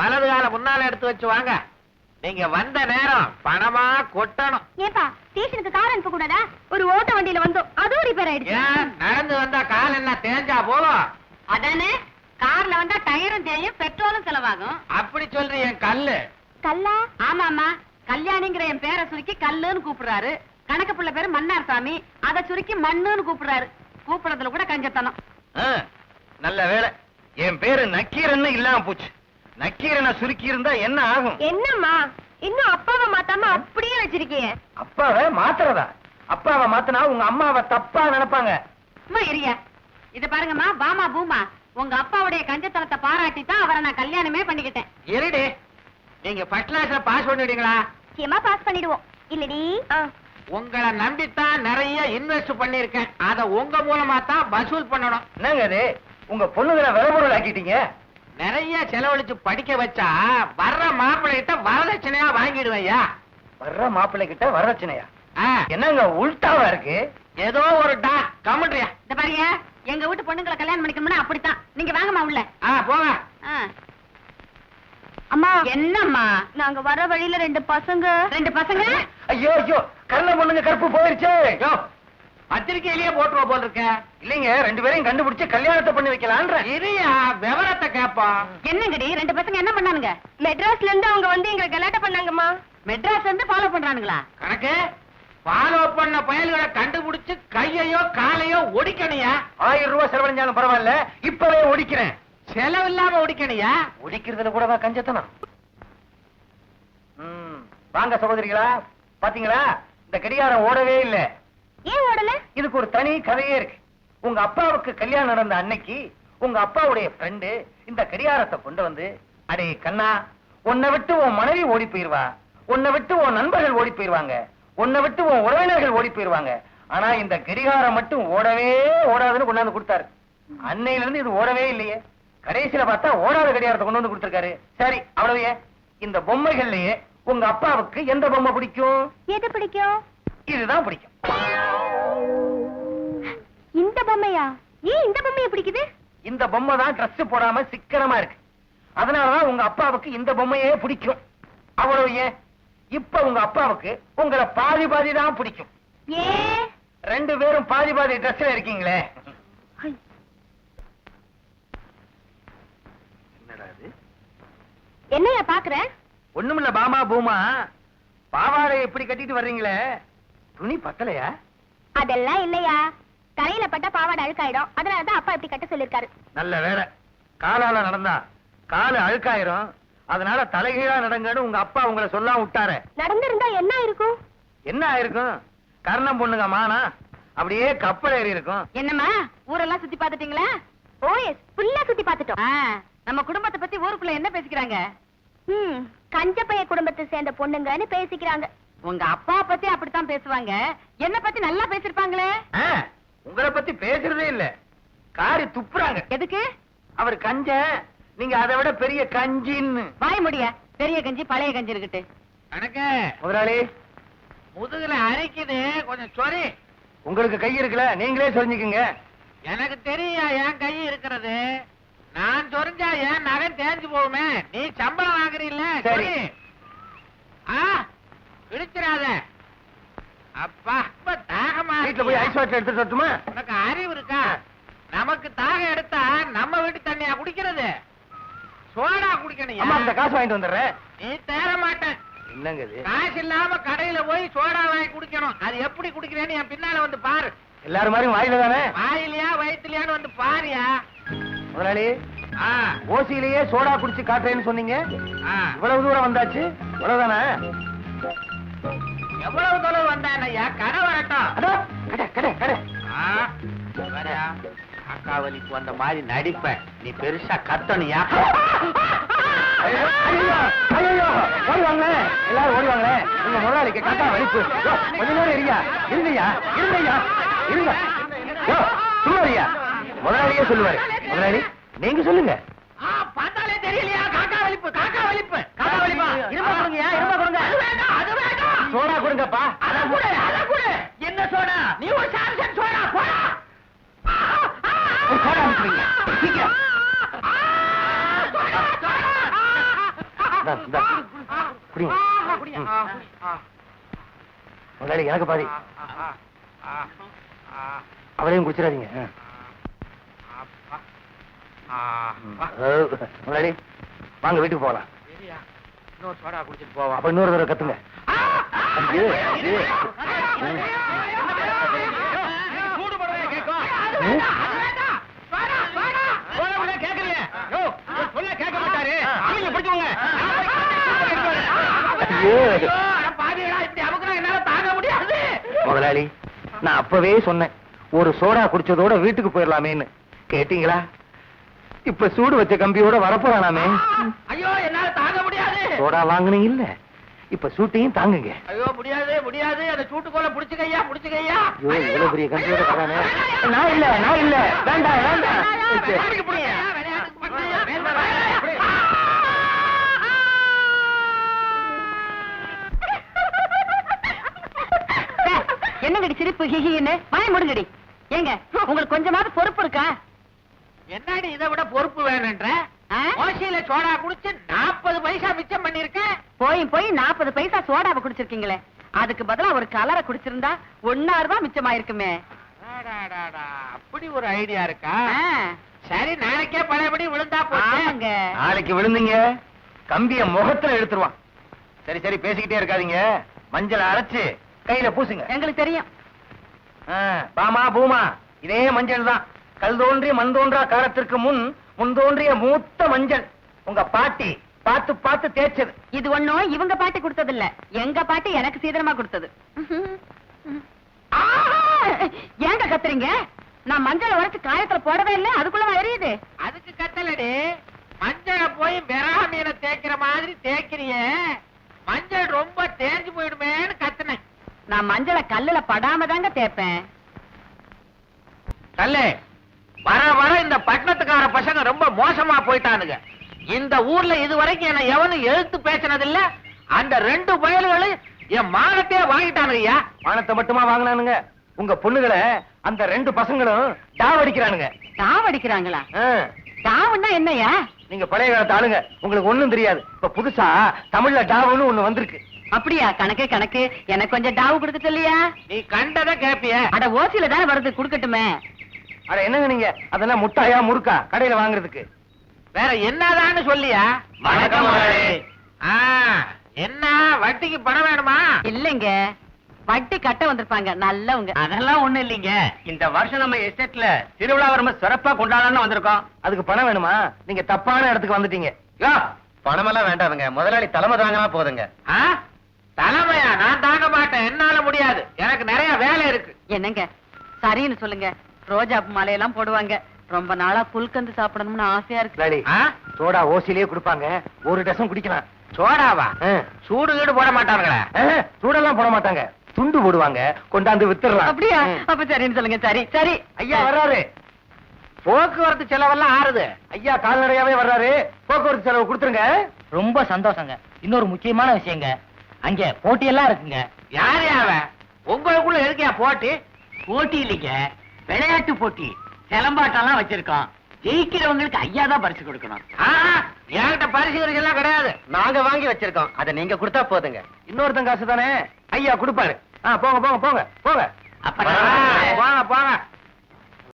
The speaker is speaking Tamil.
வலது கால முன்னால எடுத்து வச்சு வாங்க. நீங்க வந்த நேரம் பணமா கொட்டணும். ஏப்பா ஸ்டேஷனுக்கு கார் அனுப்ப கூடாதா? ஒரு ஓட்ட வண்டியில வந்தோம், அதுவும் ரிப்பேர் ஆயிடுச்சு. ஏன் நடந்து வந்தா கால் என்ன தேஞ்சா போதும்? அதானே, கார்ல வந்தா டயரும் தேயும், பெட்ரோலும் செலவாகும். அப்படி சொல்றீ என் கல்லு. கல்லா? ஆமாமா, கல்யாணிங்கிற என் பேரை சுருக்கி கல்லுன்னு கூப்பிடுறாரு. கணக்கு பிள்ளை பேரு மன்னார் சாமி, அதை சுருக்கி மண்ணுன்னு கூப்பிடுறாரு. கூப்பிடுறதுல கூட கஞ்சத்தனம். நல்ல வேலை என் பேரு நக்கீரன்னு இல்லாம போச்சு. நக்கீரனை சுருக்கி இருந்தா என்ன ஆகும்? என்னம்மா இன்னும் அப்பாவை மாத்தாம அப்படியே வச்சிருக்கீங்க? அப்பாவை மாத்துறதா? அப்பாவை மாத்தினா உங்க அம்மாவை தப்பா நினைப்பாங்க. அம்மா எரியா, இத பாருங்கம்மா, பாமா பூமா, உங்க அப்பாவுடைய கஞ்சத்தனத்தை பாராட்டி தான் அவரை நான் கல்யாணமே பண்ணிக்கிட்டேன். இருடி, நீங்க ஃபர்ஸ்ட் கிளாஸ்ல பாஸ் பண்ணிடுவீங்களா? நிச்சயமா பாஸ் பண்ணிடுவோம். இல்லடி, உங்களை நம்பித்தான் நிறைய இன்வெஸ்ட் பண்ணிருக்கேன். அத உங்க மூலமா தான் வசூல் பண்ணணும். என்னங்க அது, உங்க பொண்ணுகளை விளம்பரம் ஆக்கிட்டீங்க. நிறைய செலவழிச்சு படிக்க வச்சா வர்ற மாப்பிள்ளை கிட்ட வரதட்சணையா வாங்கிடுவையா? வர்ற மாப்பிள்ளை கிட்ட வரதட்சணையா? என்னங்க உள்டாவா இருக்கு? ஏதோ ஒரு கமெண்ட்ரியா. இந்த பாருங்க, எங்க வீட்டு பொண்ணுங்களை கல்யாணம் பண்ணிக்கணும்னா அப்படித்தான். நீங்க வாங்கம்மா உள்ள. போங்க. அம்மா என்னம்மா, நாங்க வர வழியில ரெண்டு பசங்க. ஐயோ ஐயோ, கருண பொண்ணுங்க கருப்பு போயிருச்சு. பத்திரிக்கையிலேயே போட்டுருவ போல் இருக்க. இல்லைங்க, ரெண்டு பேரையும் கண்டுபிடிச்சு கல்யாணத்தை பண்ணி வைக்கலான்ற. இதையா விவரத்தை கேப்போம். என்னங்கடி, ரெண்டு பசங்க என்ன பண்ணானுங்க? மெட்ராஸ்ல இருந்து அவங்க வந்து எங்களை கலாட்டம் பண்ணாங்கம்மா. மெட்ராஸ்ல இருந்து ஃபாலோ பண்றானுங்களா? கணக்கு ஃபாலோ பண்ண பயல்களை கண்டுபிடிச்சு கையையோ காலையோ ஒடிக்கணியா? 1000 ரூபாய் செலவழிஞ்சாலும் பரவாயில்ல, இப்பவே ஒடிக்கிறேன். செலவு இல்லாம ஒடிக்கணியா? ஒடிக்கிறதுல கூடவா கஞ்சத்தனம்? வாங்க சகோதரிகளா, பாத்தீங்களா இந்த கடிகாரம் ஓடவே இல்ல. ஏன் ஓடல? இதுக்கு ஒரு தனி கதையே இருக்கு. உங்க அப்பாவுக்கு கல்யாணம் நடந்த அன்னைக்கு உங்க அப்பாவுடைய ஃப்ரெண்டு இந்த கடிகாரத்தை கொண்டு வந்து, அடே கண்ணா, உன்னை விட்டு உன் மனைவி ஓடி போயிருவா, உன்னை விட்டு உன் நண்பர்கள் ஓடி போயிருவாங்க, உன்னை விட்டு உன் உறவினர்கள் ஓடி போயிருவாங்க, ஆனா இந்த கடிகாரம் மட்டும் ஓடவே ஓடாதுன்னு கொண்டாந்து கொடுத்தாரு. அன்னையில இருந்து இது ஓடவே இல்லையே. கடைசியில பார்த்தா ஓடாத கடிகாரத்தை கொண்டு வந்து கொடுத்திருக்காரு. சரி அவ்வளவே. இந்த பொம்மைகள்லயே உங்க அப்பாவுக்கு எந்த பொம்மை பிடிக்கும்? எது பிடிக்கும்? இதுதான் பிடிக்கும். இந்த பொம்மையா? ஏன் இந்த பொம்மையை பிடிக்குது? இந்த பொம்மை தான் ட்ரெஸ் போடாம சிக்கனமா இருக்கு. அதனாலதான் உங்க அப்பாவுக்கு இந்த பொம்மையே பிடிக்கும். அவ்வளவு ஏன், இப்ப உங்க அப்பாவுக்கு உங்களை பாதி பாதி தான் பிடிக்கும். ஏன்? ரெண்டு பேரும் பாதி பாதி ட்ரெஸ்ல இருக்கீங்களே. என்னையா பாக்குற? ஒண்ணுமில்ல பாமா பூமா, பாவாடை எப்படி கட்டிட்டு வர்றீங்களே, துணி பத்தலையா? அதெல்லாம் இல்லையா, தலையில பட்ட பாவாடை அழுக்காயிடும், அதனாலதான் அப்பா இப்படி கட்ட சொல்லிருக்காரு. நல்ல வேலை, காலால நடந்தா காலு அழுக்காயிரும், அதனால தலைகீழா நடங்கன்னு உங்க அப்பா உங்களை சொல்லாம விட்டாரு. நடந்திருந்தா என்ன இருக்கும்? என்ன ஆயிருக்கும்? கர்ணம் பொண்ணுங்க மானா அப்படியே கப்பல் ஏறி இருக்கும். என்னம்மா, ஊரெல்லாம் சுத்தி பாத்துட்டீங்களா? ஓஎஸ் ஃபுல்லா சுத்தி பாத்துட்டோம். நம்ம குடும்பத்தை பத்தி ஊருக்குள்ள என்ன பேசிக்கிறாங்க? கஞ்சப்பைய குடும்பத்தை சேர்ந்த பொண்ணுங்கன்னு பேசிக்கிறாங்க. உங்க அப்பா பத்தி அப்படித்தான் பேசுவாங்க. என்ன பத்தி நல்லா பேசிருப்பாங்களே. உங்களை பத்தி பேசுறதே இல்ல, காரி துப்புறாங்க. எதுக்கு? அவர் கஞ்ச, நீங்க அதை விட பெரிய கஞ்சின்னு. வாய் முடிய, பெரிய கஞ்சி பழைய கஞ்சி இருக்குட்டு. கணக்கு முதலாளி, முதுகுல அரைக்குது, கொஞ்சம் சொரி. உங்களுக்கு கை இருக்குல்ல, நீங்களே சொரிஞ்சுக்குங்க. எனக்கு தெரியும் என் கை இருக்கிறது. நான் சொரிஞ்சா என் நகை தேஞ்சு போகுமே. நீ சம்பளம் வாங்குறீல்ல, சரி இடிச்சிடாத. அப்பா அப்ப தாகமா வீட்டுல போய் ஐஸ் வாட்டர் எடுத்துட்டு வரட்டுமா? உனக்கு அறிவு இருக்கா? நமக்கு தாகம் எடுத்தா நம்ம வீட்டு தண்ணியா குடிக்கிறது? சோடா குடிக்கணும். அந்த காசு வாங்கிட்டு வந்துடுறேன். நீ தேர மாட்டேன். என்னங்க காசு இல்லாம கடையில போய் சோடா வாங்கி குடிக்கணும். அது எப்படி குடிக்கிறேன்னு என் பின்னால வந்து பாரு. எல்லாரும் மாதிரி வாயில தானே? வாயிலையா வயிற்றுலையான்னு வந்து பாரியா. முதலாளி, ஓசியிலேயே சோடா குடிச்சு காட்டுறேன்னு சொன்னீங்க. இவ்வளவு தூரம் வந்தாச்சு, இவ்வளவுதானே? எவ்வளவு தூரம் வந்தானையா? கடை வரட்டும். கடை கடை அக்காவலிக்கு வந்த மாதிரி நடிப்ப நீ பெருசா கத்தனியா? ஓடிவாங்களே, எல்லாரும் ஓடிவாங்களே. உங்க முதலாளிக்கு கட்டா வலிப்பு. கொஞ்ச நேரம் இருங்க இருங்கய்யா, இருங்கய்யா இருங்க. சொல்லுவாரியா? முதலாளியே சொல்லுவாரு. முதலாளி நீங்க சொல்லுங்க. பார்த்தாலே தெரியலையா? காக்கா வலிப்பு, காக்கா வலிப்பு, காக்கா வலிப்பா. இரும்ப கொடுங்க, இரும்ப கொடுங்க. அது வேண்டாம், சோடா கொடுங்கப்பா. அத கூட, அத கூட. என்ன சோடா? நீ ஒரு சாம்சங் சோடா போடா. சோடா அனுப்புறீங்க? சீக்கிரம் இந்தா. குடிங்க. முதலாளி எனக்கு பாதி. அவளையும் குடிச்சிடாதீங்க. முதலாளி வாங்க வீட்டுக்கு போகலாம். இன்னொரு சோடா குடிச்சிட்டு போவோம். அப்ப இன்னொரு தடவை கத்துங்க. முதலாளி நான் அப்பவே சொன்னேன் ஒரு சோடா குடிச்சதோட வீட்டுக்கு போயிடலாமேன்னு. கேட்டீங்களா? இப்ப சூடு வச்ச கம்பியோட வரப்போறானாமே. ஐயோ என்னால தாங்க முடியாது. சோடா வாங்குனீங்க இல்ல, இப்ப சூட்டையும் தாங்குங்க. ஐயோ முடியாது முடியாது, அந்த சூட்டுக்கோல புடிச்சுக்கையா புடிச்சுக்கையா. ஐயோ இவ்வளவு பெரிய கம்பியோட வரானே. நான் இல்ல வேண்டாம் வேண்டாம். என்னங்கடி சிரிப்பு ஹிஹின்னு வாய முடுங்கடி. ஏங்க உங்களுக்கு கொஞ்சமாவது பொறுப்பு இருக்கா? என்னடி இதை விட பொறுப்பு வேணுன்ற? ஓசியில சோடா குடிச்சு 40 பைசா மிச்சம் பண்ணிருக்கேன். போய் 40 பைசா சோடாவை குடிச்சிருக்கீங்களே, அதுக்கு பதிலா ஒரு கலரை குடிச்சிருந்தா 1 ரூபாய் மிச்சமாயிருக்குமே. அப்படி ஒரு ஐடியா இருக்கா? சரி நாளைக்கே பழையபடி விழுந்தா போங்க. நாளைக்கு விழுந்தீங்க கம்பிய முகத்துல எடுத்துருவான். சரி சரி பேசிக்கிட்டே இருக்காதீங்க. மஞ்சள் அரைச்சு கையில பூசுங்க. எங்களுக்கு தெரியும். பாமா பூமா இதே மஞ்சள் தான். கல் தோன்றிய மண் தோன்றா காலத்திற்கு முன் தோன்றிய மூத்த மஞ்சள். உங்க பாட்டி பார்த்து பார்த்து தேய்ச்சது. இது ஒண்ணும் இவங்க பாட்டி கொடுத்தது இல்ல, எங்க பாட்டி எனக்கு சீதனமா கொடுத்தது. ஏங்க கத்துறீங்க? நான் மஞ்சள் உரைச்சு காயத்துல போடவே இல்லை, அதுக்குள்ள எரியுது. அதுக்கு கத்தலடி, மஞ்சளை போய் விரா மீனை தேய்க்கிற மாதிரி தேய்க்கிறிய, மஞ்சள் ரொம்ப தேஞ்சு போயிடுமேன்னு கத்துனேன். நான் மஞ்சளை கல்லுல படாம தாங்க தேய்ப்பேன். கல்லு வர வர இந்த பட்டணத்துக்கார பசங்க ரொம்ப மோசமா போயிட்டானுங்க. இந்த ஊர்ல இதுவரைக்கும் என்ன எவனும் எழுத்து பேசினதில்ல. அந்த 2 பயல்களும் என் மானத்தையே வாங்கிட்டானுங்கய்யா. மானத்தை மட்டுமா வாங்கினானுங்க? உங்க பொண்ணுகளை அந்த 2 பசங்களும் டாவடிக்கிறானுங்க. டாவடிக்கிறாங்களா? டாவுன்னா என்னையா? நீங்க பழைய காலத்து ஆளுங்க, உங்களுக்கு ஒண்ணும் தெரியாது. இப்ப புதுசா தமிழ்ல டாவுன்னு ஒண்ணு வந்திருக்கு. அப்படியா? கணக்கு எனக்கு கொஞ்சம் டாவு கொடுக்க சொல்லியா? நீ கண்டதை கேப்பிய. அட ஓசியில தானே வருது, குடுக்கட்டுமே. அட என்னங்க நீங்க அதெல்லாம் முட்டாயா முறுக்கா கடையில வாங்குறதுக்கு? வேற என்னதான்னு சொல்லியா? வணக்கம் முதலாளி. என்ன வட்டிக்கு பணம் வேணுமா? இல்லைங்க, வட்டி கட்ட வந்திருப்பாங்க நல்லவங்க. அதெல்லாம் ஒண்ணு இல்லைங்க. இந்த வருஷம் நம்ம எஸ்டேட்ல திருவிழா ரொம்ப சிறப்பா கொண்டாடணும்னு வந்திருக்கோம். அதுக்கு பணம் வேணுமா? நீங்க தப்பான இடத்துக்கு வந்துட்டீங்க. பணமெல்லாம் வேண்டாதுங்க, முதலாளி தலைமை தாங்கினா போதுங்க. தலைமையா? நான் தாங்க மாட்டேன், என்னால முடியாது. எனக்கு நிறைய வேலை இருக்கு. என்னங்க சரின்னு சொல்லுங்க. ரோஜா மாலையெல்லாம் போடுவாங்க. ரொம்ப நாளா புல்கந்து சாப்பிடணும்னு ஆசையா இருக்கு. சோடா ஓசிலேயே கொடுப்பாங்க, 1 டசன் குடிக்கலாம். சோடாவா? சூடு கீடு போட மாட்டாங்களே? சூடெல்லாம் போட மாட்டாங்க, துண்டு போடுவாங்க, கொண்டாந்து வித்துறலாம். அப்படியா? அப்ப சரின்னு சொல்லுங்க. சரி சரி. ஐயா வர்றாரு. போக்குவரத்து செலவெல்லாம் ஆறுது. ஐயா கால்நடையாவே வர்றாரு, போக்குவரத்து செலவு கொடுத்துருங்க. ரொம்ப சந்தோஷங்க. இன்னொரு முக்கியமான விஷயங்க, அங்க போட்டியெல்லாம் இருக்குங்க. யார் யாவ? உங்களுக்குள்ள எதுக்கியா போட்டி? போட்டி இல்லைங்க, விளையாட்டு போட்டி. சிலம்பாட்டம்லாம் வச்சிருக்கோம். ஜெயிக்கிறவங்களுக்கு ஐயா தான் பரிசு கொடுக்கணும். என்கிட்ட பரிசு எல்லாம் கிடையாது. நாங்க வாங்கி வச்சிருக்கோம், அதை நீங்க கொடுத்தா போதுங்க. இன்னொருத்தன் காசு தானே ஐயா கொடுப்பாரு. போங்க போங்க போங்க போங்க. அப்ப போங்க போங்க.